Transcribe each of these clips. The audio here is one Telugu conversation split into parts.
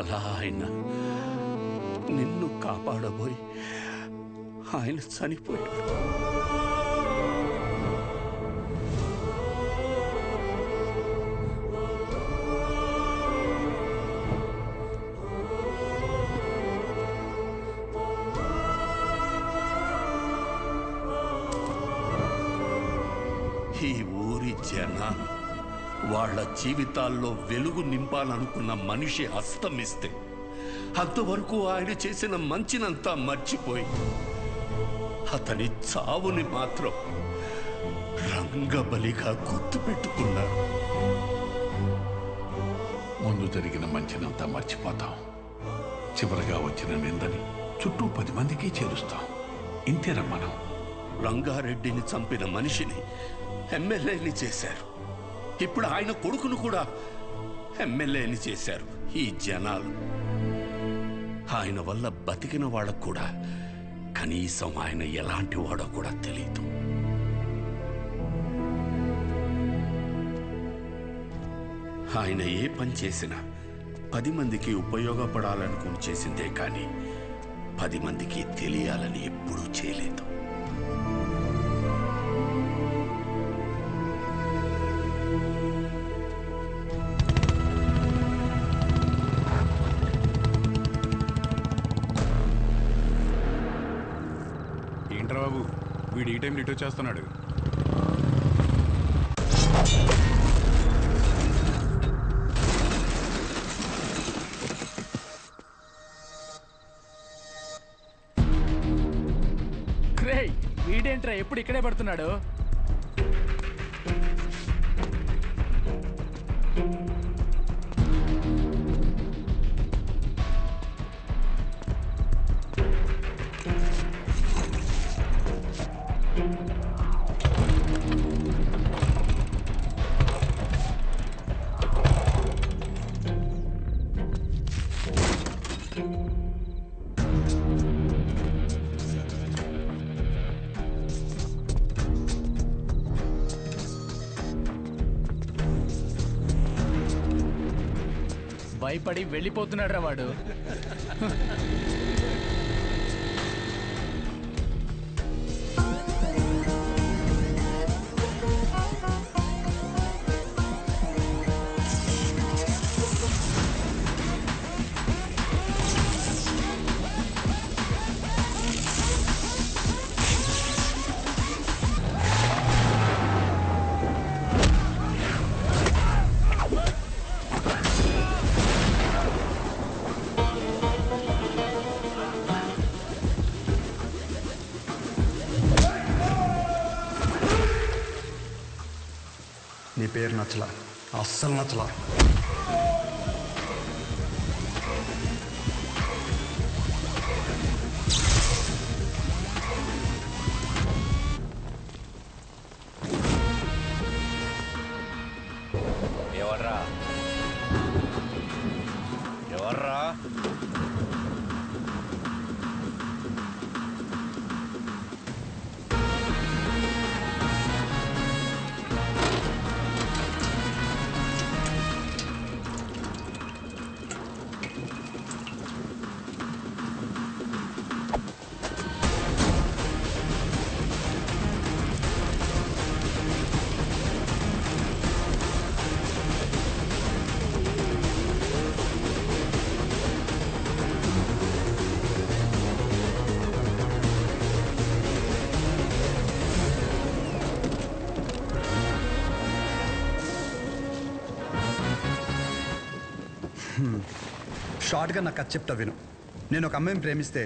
అలా ఆయన నిన్ను కాపాడబోయి ఆయన చనిపోయాడు. ఈ ఊరి జనాలు వాళ్ళ జీవితాల్లో వెలుగు నింపాలనుకున్న మనిషి అస్తమిస్తే అంతవరకు ఆయన చేసిన మంచినంతా మర్చిపోయి అతని చావుని మాత్రం రంగబలిగా గుర్తుపెట్టుకున్నారు. ముందు జరిగిన మంచినంతా మర్చిపోతాం, చివరిగా వచ్చిన నిందని చుట్టూ 10 మందికి చేరుస్తాం. ఇంతేనా మనం? రంగారెడ్డిని చంపిన మనిషిని ఎమ్మెల్యేని చేశారు. ఇప్పుడు ఆయన కొడుకును కూడా ఎమ్మెల్యేని చేశారు ఈ జనాలు. ఆయన వల్ల బతికిన వాళ్ళకు కూడా కనీసం ఆయన ఎలాంటి వాడో కూడా తెలియదు. ఆయన ఏ పని చేసినా 10 మందికి ఉపయోగపడాలనుకుని చేసిందే కానీ 10 మందికి తెలియాలని ఎప్పుడూ చేయలేదు. ఏంట్రా బాబు, వీడు ఈ టైం రిటర్న్ చేస్తున్నాడు. వీడేంట్రా ఎప్పుడు ఇక్కడే పడుతున్నాడు? భయపడి వెళ్ళిపోతున్నాడు రా వాడు. నీ పేరు నచ్చలా, అస్సలు నచ్చలా. ఎవర్రా ఎవర్రా? షార్ట్గా నాకు కథ చెప్తా విను. నేను ఒక అమ్మాయిని ప్రేమిస్తే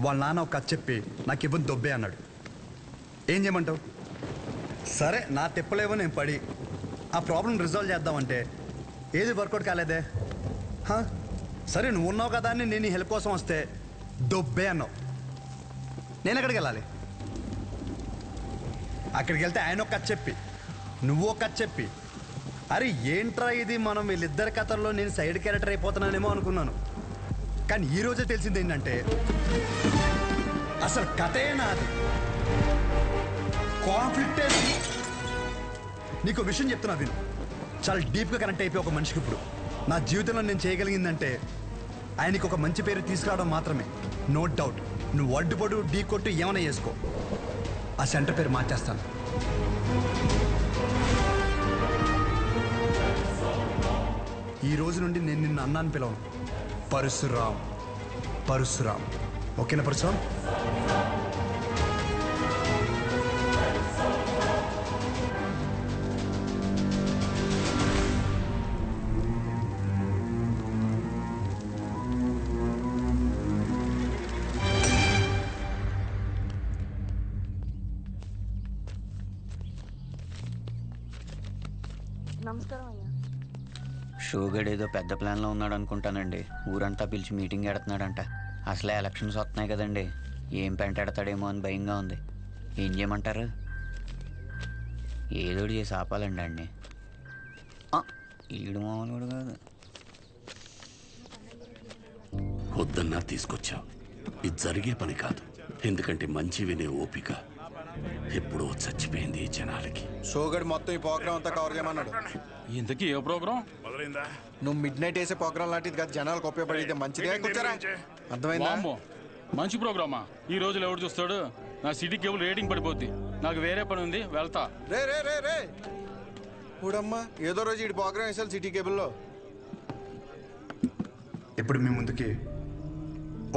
వాళ్ళ నాన్న ఒక కథ చెప్పి నాకు ఇవ్వని దొబ్బే అన్నాడు. ఏం చేయమంటావు? సరే నా తిప్పలేవో నేను పడి ఆ ప్రాబ్లం రిజాల్వ్ చేద్దామంటే ఏది వర్కౌట్ కాలేదే. సరే నువ్వు ఉన్నావు కదా అని నేను హెల్ప్ కోసం వస్తే దొబ్బే అన్నావు. నేను ఎక్కడికి వెళ్ళాలి? అక్కడికి వెళ్తే ఆయన ఒక కథ చెప్పి నువ్వు ఒక కథ చెప్పి అరే ఏంట్రా ఇది, మనం వీళ్ళిద్దరి కథల్లో నేను సైడ్ క్యారెక్టర్ అయిపోతున్నానేమో అనుకున్నాను. కానీ ఈరోజే తెలిసింది ఏంటంటే అసలు కథే నాది, కాన్ఫ్లిక్టే. నీకు విషయం చెప్తున్నా విను. చాలా డీప్గా కనెక్ట్ అయిపోయి ఒక మనిషికి ఇప్పుడు నా జీవితంలో నేను చేయగలిగిందంటే ఆయనకి ఒక మంచి పేరు తీసుకురావడం మాత్రమే. నో డౌట్, నువ్వు అడ్డుపడు ఢీ కొట్టు ఏమైనా చేసుకో, ఆ సెంటర్ పేరు మార్చేస్తాను. ఈ రోజు నుండి నేను నిన్ను అన్నాను పిలవను, పరశురామ్. పరశురామ్, ఓకేనా పరశురామ్? నమస్కారం అయ్యా. షోగడ్ ఏదో పెద్ద ప్లాన్లో ఉన్నాడు అనుకుంటానండి. ఊరంతా పిలిచి మీటింగ్ ఎడుతున్నాడంట. అసలే ఎలక్షన్స్ వస్తున్నాయి కదండి, ఏం పెంటాడతాడేమో అని భయంగా ఉంది. ఏం చేయమంటారు? ఏదోడు చేసి ఆపాలండి అండి. ఈడు మామూలు కాదు. వద్దన్నా తీసుకొచ్చావు. ఇది జరిగే పని కాదు. ఎందుకంటే మంచి వినే ఓపిక ఎప్పుడో చచ్చిపోయింది ఈ జనాలకి. షోగడ్ మొత్తం ఈ ప్రోగ్రామ్ అంతా కవర్ చేయమన్నాడు. ఇంతకీ ఏ ప్రోగ్రామ్? నువ్వు మిడ్ నైట్ వేసే ప్రోగ్రామ్ లాంటిది కదా, జనాలకు ఉపయోగపడితే మంచిదే. కూర్చోరా, అర్థమైందా? వామ్మో, మంచి ప్రోగ్రామా? ఈ రోజులు ఎవడు చూస్తాడు? నా సిటీ కేబుల్ రేటింగ్ పడిపోద్ది. నాకు వేరే పని ఉంది, వెళ్తా. రే రే రే రే ఊడమ్మా, ఏదో రోజు ఈ ప్రోగ్రామ్ వేసాలి సిటీ కేబుల్లో. ఇప్పుడు మీ ముందుకి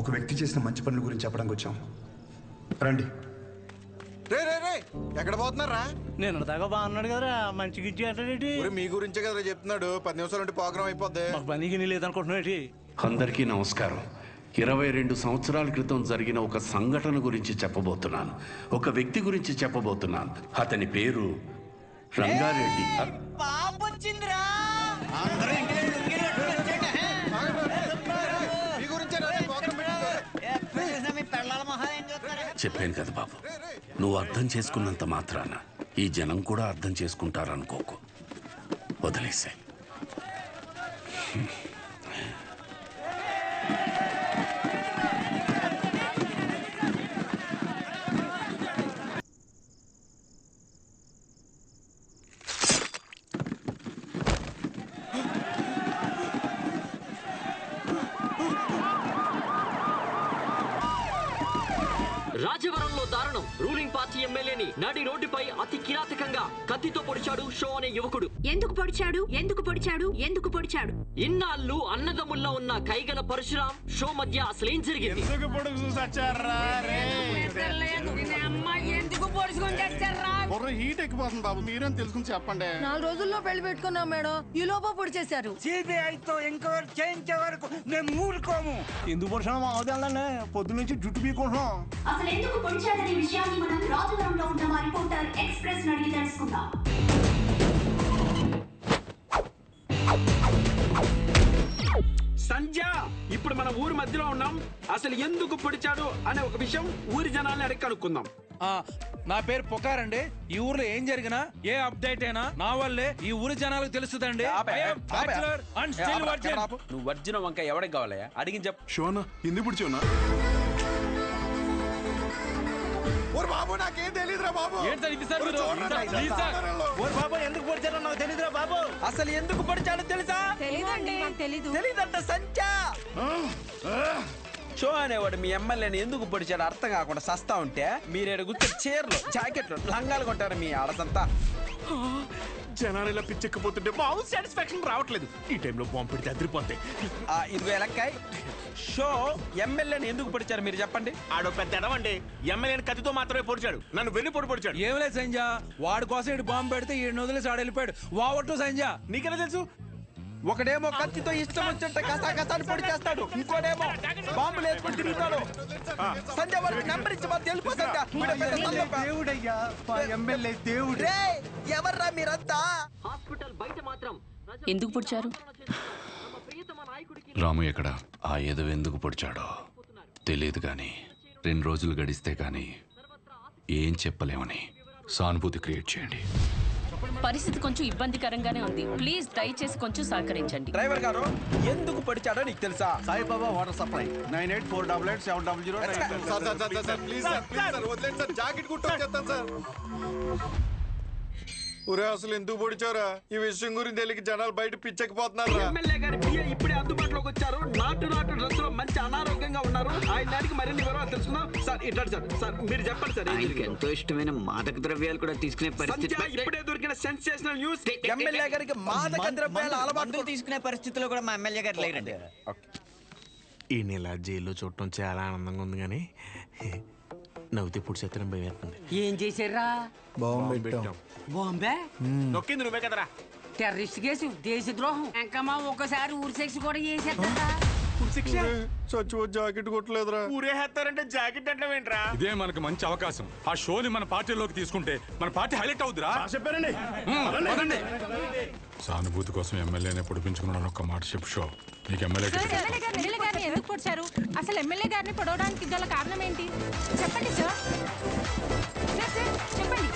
ఒక వ్యక్తి చేసిన మంచి పనుల గురించి చెప్పడానికి వచ్చాం. రండి. రే రే రే ఎక్కడ పోతున్నారా? నేను దాకా బాగున్నాడు కదరా, మంచిగా ఇచ్చేటేటి. ఊరే మీ గురించే కదా చెప్తున్నాడు. 10 నిమిషాలు ఉంటే ప్రోగ్రామ్ అయిపోద్ది. మాకు పనికి లేదనుకుంటున్నాడు. అందరికీ నమస్కారం. 22 సంవత్సరాల క్రితం జరిగిన ఒక సంఘటన గురించి చెప్పబోతున్నాను. ఒక వ్యక్తి గురించి చెప్పబోతున్నాను. అతని పేరు రంగారెడ్డి. మీ గురించే ప్రోగ్రామ్ చెప్పాను కదా బాబు, నువ్వు అర్థం చేసుకున్నంత మాత్రాన ఈ జనం కూడా అర్థం చేసుకుంటారనుకోకు. వదిలేసే. రాజవరంలో దారుణం. రూలింగ్ పార్టీ ఎమ్మెల్యేని నడి రోడ్డుపై అతి కిరాతకంగా కత్తితో పొడిచాడు షో అనే యువకుడు. ఎందుకు పొడిచాడు? ఎందుకు పొడిచాడు? ఎందుకు పొడిచాడు? ఇన్నాళ్ళు అన్నదమ్ముల్లో ఉన్న కైగల పరశురామ్ షో మధ్య అసలేం జరిగింది? ఎందుకు పొడుచుకొని తెచ్చారా? హీట్ ఎక్కిపోతుంది బాబు, మీరేం తెలుసుకుని చెప్పండి. 4 రోజుల్లో పెళ్లి పెట్టుకున్నాం మేడం, ఈ లోపల పొడి చేశారు. సిబిఐతో ఎంక్వైరీ చేయించే వరకు మేము ఊరుకోము. ఎందుకు పొడిచాము అవదాలనే పొద్దు నుంచి జుట్టు పీకుంటున్నాం. అసలు ఎందుకు పొడిచాడనే విషయాన్ని మనం రాజవరంలో ఉన్న మా రిపోర్టర్ ఎక్స్ప్రెస్ అడిగి తెలుసుకుందాం. సంధ్య, ఇప్పుడు మన ఊరి మధ్యలో ఉన్నాం. అసలు ఎందుకు పొడిచాడు అనే ఒక విషయం ఊరి జనాల్ని అడిగి కనుక్కుందాం. నా పేరు పుకారండి. ఈ ఊర్లో ఏం జరిగినా ఏ అప్డేట్ అయినా నా వల్లే ఈ ఊరి జనాలకు తెలుస్తుందండి. నువ్వు వర్జిన వంకాయ ఎవరికి కావాలయ్యా? అడిగి చెప్పు. షోనా ఎందుకు పొడిచావునా? బాబు నాకేం తెలియదురా బాబు. బాబు ఎందుకు పొడిచారో నాకు తెలీదురా బాబు. అసలు ఎందుకు పొడిచాడో తెలుసా? తెలీదంట సంధ్య. షో అనేవాడు మీ ఎమ్మెల్యేని ఎందుకు పొడిచాడు అర్థం కాకుండా సస్తా ఉంటే మీరేడు గుర్తు చీరలు, జాకెట్లు, లంగాలు కొట్టారు మీ ఆడసంతా. జనాలు ఇలా పిచ్చెక్కిపోతుంటే మాకు సాటిస్ఫాక్షన్ రావట్లేదు. ఈ టైంలో బాంబు పెడితే అదిరిపోతాయి. ఇదిగో ఎలక్కాయ్, షో ఎమ్మెల్యేని ఎందుకు పొడిచారు మీరు చెప్పండి. ఆడో పెద్ద ఎడవండి. ఎమ్మెల్యేని కత్తితో మాత్రమే పొడిచాడు, నన్ను వెన్ను పొడిచాడు. ఏం లేదు సంజ, వాడి కోసం ఇటు బాంబు పెడితే ఈ వదిలేసి ఆడ వెళ్ళిపోయాడు. వావట్టు సంజ. నీకెలా తెలుసు? ఒకడేమో కత్తితో ఇష్టం వచ్చినట్టు కసాకసాన్ని పొడి చేస్తాడు, ఇంకోడేమో బాంబులు వేసుకొని తిరుగుతాడు. సంజయ్ వారికి నెంబర్ ఇచ్చి మాకు తెలుపు. దేవుడయ్యా, ఎమ్మెల్యే దేవుడు. ఎవర్రా మీరంతా? హాస్పిటల్ బయట మాత్రం ఎందుకు పొడిచారు? రాము ఎక్కడ? ఆ ఎదవ ఎందుకు పొడిచాడో తెలియదు కానీ 2 రోజులు గడిస్తే కానీ ఏం చెప్పలేమని సానుభూతి క్రియేట్ చేయండి. పరిస్థితి కొంచెం ఇబ్బందికరంగానే ఉంది. ప్లీజ్ దయచేసి కొంచెం సహకరించండి. డ్రైవర్ గారు ఎందుకు పొడిచాడో నీకు తెలుసా? Saibaba water supply 98488700. Please sir, వదిలేండి సార్. జాకెట్ కుట్టు వచ్చేస్తాను సార్. ఊరే అసలు ఎందుకు పొడిచారా? ఈ విషయం గురించి తెలియక జనాలు బయట పిచ్చకపోతున్నారు. ఎమ్మెల్యే గారి పిఏ ఇప్పుడే అందుబాటులోకి వచ్చారు. నాటు డ్రెస్ లో మంచి అనారోగ్యంగా ఉన్నారు. ఆయన దానికి మరిన్ని వివరాలు తెలుసుకుందాం. సార్ ఇట్లా సార్ మీరు చెప్పండి సార్. ఎంతో ఇష్టమైన మాదక ద్రవ్యాలు కూడా తీసుకునే పరిస్థితి. ఇప్పుడే దొరికిన సెన్సేషనల్ న్యూస్, ఎమ్మెల్యే గారికి మాదక ద్రవ్యాల అలవాటు తీసుకునే పరిస్థితిలో కూడా మా ఎమ్మెల్యే గారు లేరండి. ఈ నెల జైల్లో చూడటం చాలా ఆనందంగా ఉంది, కానీ నవ్వుతే ఇప్పుడు చేతనం భయవేస్తుంది. ఏం చేశారా? బాంబే నొక్కింది నువ్వే కదరా. టెర్రరిస్ట్ కేసు, దేశద్రోహం, ఇంకా ఒక్కసారి ఊరి శిక్ష కూడా చేసేస్తా. జాకెట్ కొట్టలేదురా. ఊరేస్తారంటే జాకెట్ అంటే ఏంట్రా? ఇదే మనకు మంచి అవకాశం. ఆ షోని మన పార్టీలోకి తీసుకుంటే మన పార్టీ హైలైట్ అవుద్దిరా. చెప్పారండి. సానుభూతి కోసం ఎమ్మెల్యేనే పొడిపించుకున్నాను. ఒక్క మాట చెప్పు షో. నీకు ఎమ్మెల్యే గారిని ఎందుకు పొడిచారు? అసలు ఎమ్మెల్యే గారిని పొడవడానికి గల కారణం ఏంటి? చెప్పండి సార్. చెప్పండి.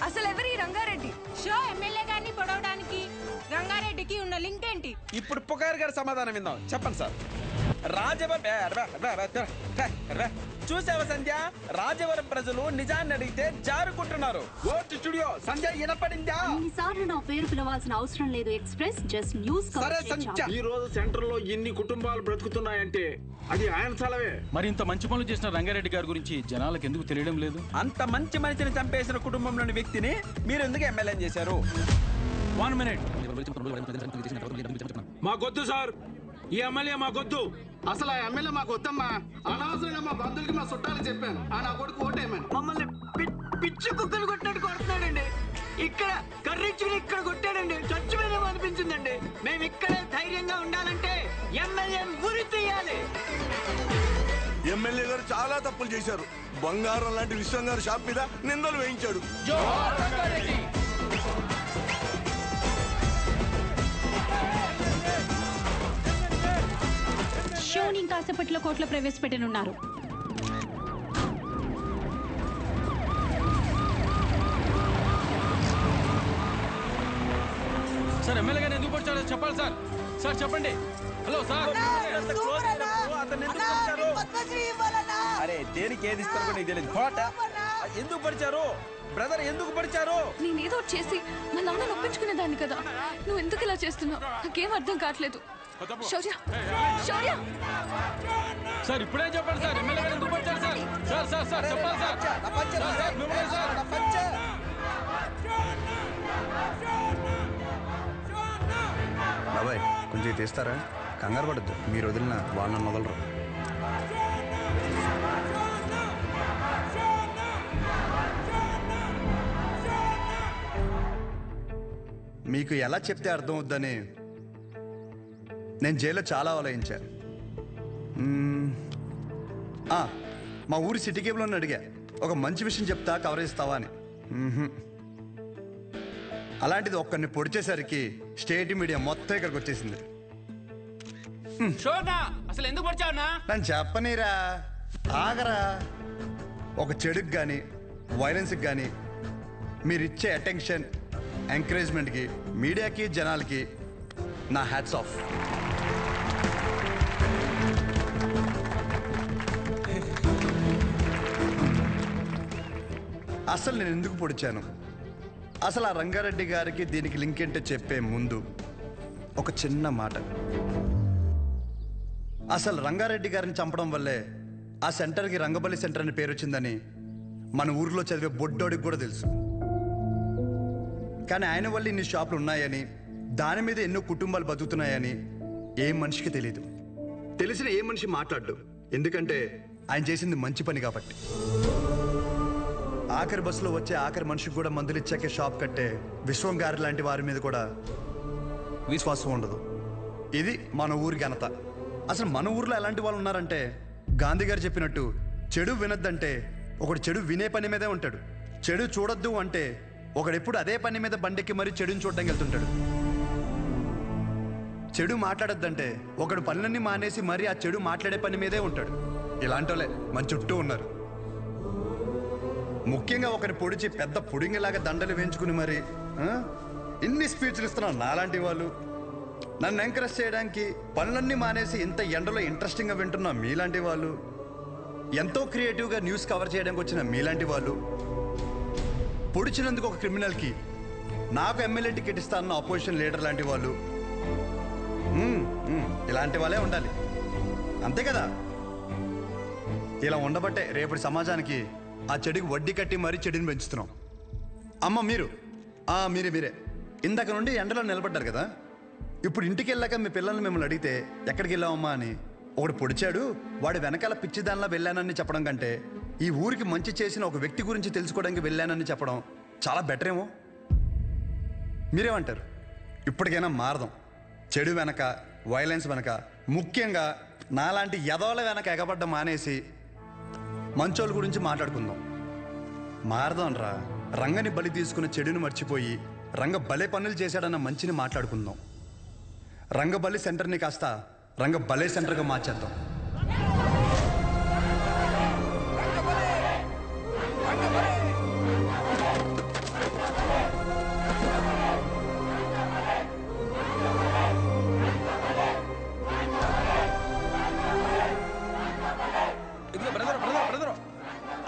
అసలు ఎవరి రంగారెడ్డి? షో ఎమ్మెల్యే గారిని పొడవడానికి రంగారెడ్డికి ఉన్న లింక్ ఏంటి? ఇప్పుడు పుకార్ గారి సమాధానం విందాం. చెప్పండి సార్. చూసావా సంధ్య, రాజవరం ప్రజలు నిజాన్ని అడిగితే జారుకుంటున్నారు. స్టూడియో సంధ్య వినపడిందా? సార్లు నా పేరు పిలవాల్సిన అవసరం లేదు. Express just news. సరే సంధ్య, ఈ రోజు సెంటర్ లో ఎన్ని కుటుంబాలు బ్రతుకుతున్నాయంటే అది ఆయన చలవే. మరి ఇంత మంచి పనులు చేసిన రంగారెడ్డి గారి గురించి జనాలకు ఎందుకు తెలియడం లేదు? అంత మంచి మనిషిని చంపేసిన కుటుంబంలోని వ్యక్తిని మీరు ఎందుకు ఎమ్మెల్యే చేశారు? 1 minute. మాకొద్దు సార్, ఈ ఎమ్మెల్యే మాకొద్దు. అసలు ఆ ఎమ్మెల్యే మాకు వద్దమ్మా. అనవసరంగా మా బంధువులకి మా చుట్టాలు చెప్పాను. ఆ నా కొడుకు ఓటేయమని. మమ్మల్ని పిచ్చి కుక్కలు కొట్టినట్టు కొడుతున్నాడండి. ఇక్కడ కర్రీచుకుని ఇక్కడ కొట్టాడండి. చచ్చిపోయినా అనిపించిందండి. మేము ఇక్కడే ధైర్యంగా ఉండాలంటే ఎమ్మెల్యే గురి తీయాలి. ఎమ్మెల్యే గారు చాలా తప్పులు చేశారు. బంగారం లాంటి విశ్వం గారు షాప్ మీద నిందలు వేయించాడు. షోని కాసేపట్లో కోర్టులో ప్రవేశపెట్టనున్నారు. సార్ ఎమ్మెల్యే గారిని ఎందుకు పొడిచారో చెప్పాలి సార్. సార్ చెప్పండి. Hello sir. అరే దేనికి ఏది ఇస్తారు కూడా నీకు తెలియదు. ఎందుకు పడిచారు బ్రదర్? ఎందుకు పడిచారు? నేనేదో చేసి మా నాన్న నొప్పించుకునేదాన్ని కదా. నువ్వు ఎందుకు ఇలా చేస్తున్నావు? నాకేం అర్థం కావట్లేదు. శౌర్య, శౌర్య. సార్ ఇప్పుడే చెప్పండి సార్. ఎమ్మెల్యే గారు ఎందుకు పడిచారు సార్? సార్ సార్ సార్ చెప్పాలి సార్. బాబాయ్ కొంచెం తీస్తారా? కంగారు పడద్దు. మీరు వదిలిన వాళ్ళని మొదలరు. మీకు ఎలా చెప్తే అర్థం అవుద్దని నేను జైల్లో చాలా ఆలోచించా. మా ఊరి సిటీ కేబుల్ అడిగా, ఒక మంచి విషయం చెప్తా కవరేజ్ ఇస్తావా అని. అలాంటిది ఒక్కరిని పొడిచేసరికి స్టేట్ మీడియా మొత్తం ఇక్కడికి వచ్చేసింది. అసలు ఎందుకు పడిచావునా? నన్ను చెప్పనీరా, ఆగరా. ఒక చెడుకు కానీ వైలెన్స్కి కానీ మీరిచ్చే అటెన్షన్, ఎంకరేజ్మెంట్కి మీడియాకి జనాలకి నా హ్యాట్స్ ఆఫ్. అసలు నేను ఎందుకు పొడిచాను, అసలు ఆ రంగారెడ్డి గారికి దీనికి లింక్ ఏంటో చెప్పే ముందు ఒక చిన్న మాట. అసలు రంగారెడ్డి గారిని చంపడం వల్లే ఆ సెంటర్కి రంగబలి సెంటర్ అని పేరు వచ్చిందని మన ఊరిలో చదివే బొడ్డోడికి కూడా తెలుసు. కానీ ఆయన వల్ల ఇన్ని షాపులు ఉన్నాయని, దాని మీద ఎన్నో కుటుంబాలు బతుకుతున్నాయని ఏ మనిషికి తెలియదు. తెలిసిన ఏ మనిషి మాట్లాడు, ఎందుకంటే ఆయన చేసింది మంచి పని కాబట్టి. ఆఖరి బస్సులో వచ్చే ఆఖరి మనిషికి కూడా మందులు ఇచ్చాకే షాప్ కట్టే విశ్వం గారి లాంటి వారి మీద కూడా విశ్వాసం ఉండదు. ఇది మన ఊరి ఘనత. అసలు మన ఊర్లో ఎలాంటి వాళ్ళు ఉన్నారంటే, గాంధీ గారు చెప్పినట్టు చెడు వినొద్దంటే ఒకడు చెడు వినే పని మీదే ఉంటాడు. చెడు చూడొద్దు అంటే ఒకడెప్పుడు అదే పని మీద బండెక్కి మరీ చెడుని చూడడానికి వెళ్తుంటాడు. చెడు మాట్లాడొద్దంటే ఒకడు పనులన్నీ మానేసి మరీ ఆ చెడు మాట్లాడే పని మీదే ఉంటాడు. ఇలాంటి వాళ్ళే మన చుట్టూ ఉన్నారు. ముఖ్యంగా ఒకరి పొడిచి పెద్ద పొడింగిలాగా దండలు వేయించుకుని మరి ఇన్ని స్పీచ్లు ఇస్తున్నారు నాలాంటి వాళ్ళు. నన్ను ఎంకరేజ్ చేయడానికి పనులన్నీ మానేసి ఇంత ఎండలో ఇంట్రెస్టింగ్గా వింటున్న మీలాంటి వాళ్ళు, ఎంతో క్రియేటివ్గా న్యూస్ కవర్ చేయడానికి వచ్చిన మీలాంటి వాళ్ళు, పొడిచినందుకు ఒక క్రిమినల్కి నాకు ఎమ్మెల్యే టికెట్ ఇస్తానన్న అపోజిషన్ లీడర్ లాంటి వాళ్ళు ఇలాంటి వాళ్ళే ఉండాలి, అంతే కదా? ఇలా ఉండబట్టే రేపటి సమాజానికి ఆ చెడుకి వడ్డీ కట్టి మరీ చెడుని పెంచుతున్నాం. అమ్మ మీరే ఇందాక నుండి ఎండలో నిలబడ్డారు కదా, ఇప్పుడు ఇంటికి వెళ్ళాక మీ పిల్లల్ని మిమ్మల్ని అడిగితే ఎక్కడికి వెళ్ళావమ్మా అని, ఒకడు పొడిచాడు వాడి వెనకాల పిచ్చిదానిలా వెళ్ళానని చెప్పడం కంటే ఈ ఊరికి మంచి చేసిన ఒక వ్యక్తి గురించి తెలుసుకోవడానికి వెళ్ళానని చెప్పడం చాలా బెటర్ ఏమో. మీరేమంటారు? ఇప్పటికైనా మారదాం. చెడు వెనక, వైలెన్స్ వెనక, ముఖ్యంగా నాలాంటి యదవల వెనక ఎగబడ్డ మానేసి మంచోళ్ళ గురించి మాట్లాడుకుందాం. మారదాం రా. రంగని బలి తీసుకున్న చెడుని మర్చిపోయి రంగ భలే పనులు చేశాడన్న మంచిని మాట్లాడుకుందాం. రంగబలి సెంటర్ని కాస్త రంగ భలే సెంటర్గా మార్చేద్దాం.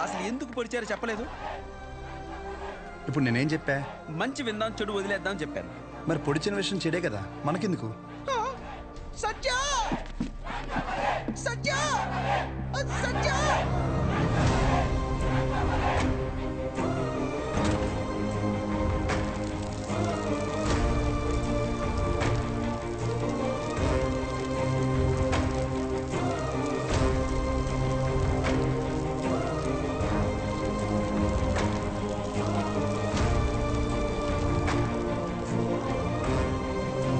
అసలు ఎందుకు పొడిచారో చెప్పలేదు. ఇప్పుడు నేనేం చెప్పా? మంచి విందాం, చెడు వదిలేద్దాం చెప్పాను. మరి పొడిచిన విషయం చెడే కదా, మనకెందుకు? సత్య సత్య